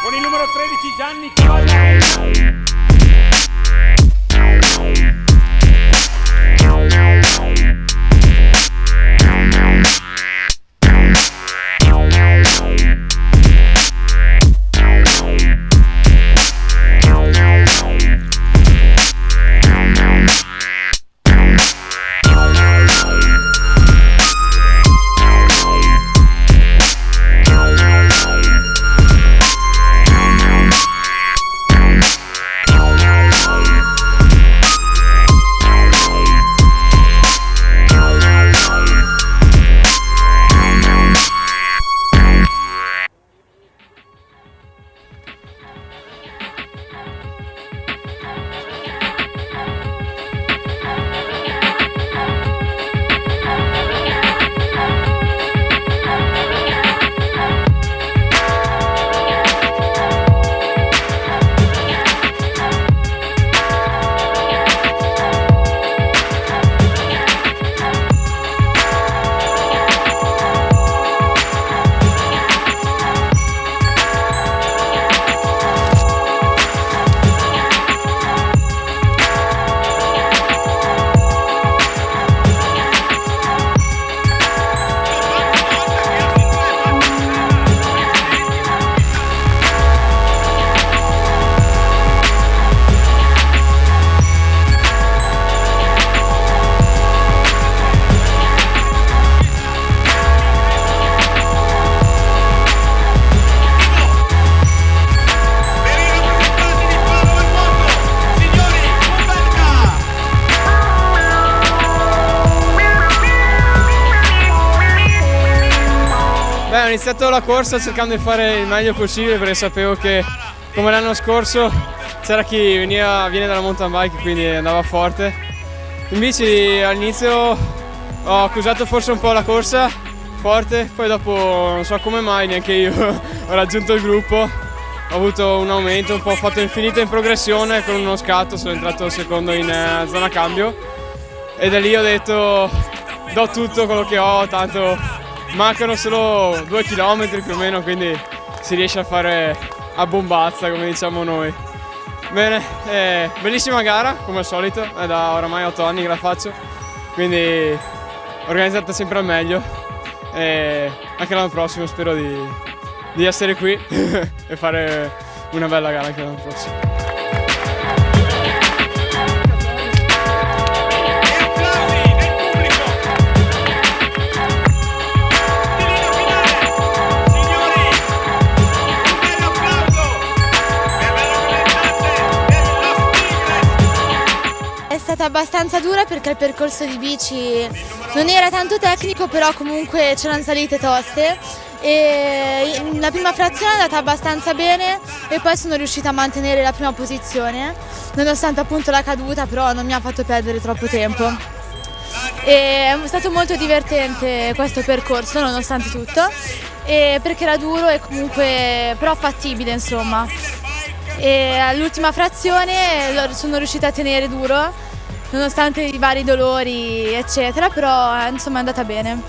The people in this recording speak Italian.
Con il numero 13 Gianni Colla. Ho iniziato la corsa cercando di fare il meglio possibile perché sapevo che, come l'anno scorso, c'era chi viene dalla mountain bike, quindi andava forte. Invece all'inizio ho accusato forse un po' la corsa forte, poi dopo non so come mai neanche io ho raggiunto il gruppo, ho avuto un aumento, un po' ho fatto infinito in progressione, con uno scatto sono entrato secondo in zona cambio e da lì ho detto do tutto quello che ho, tanto mancano solo 2 chilometri più o meno, quindi si riesce a fare a bombazza, come diciamo noi. Bene, bellissima gara come al solito, è da oramai 8 anni che la faccio, quindi organizzata sempre al meglio e anche l'anno prossimo spero di essere qui e fare una bella gara anche l'anno prossimo. È stata abbastanza dura perché il percorso di bici non era tanto tecnico, però comunque c'erano salite toste e la prima frazione è andata abbastanza bene e poi sono riuscita a mantenere la prima posizione nonostante appunto la caduta, però non mi ha fatto perdere troppo tempo. E è stato molto divertente questo percorso nonostante tutto, perché era duro e comunque però fattibile, insomma. E all'ultima frazione sono riuscita a tenere duro nonostante i vari dolori eccetera, però insomma è andata bene.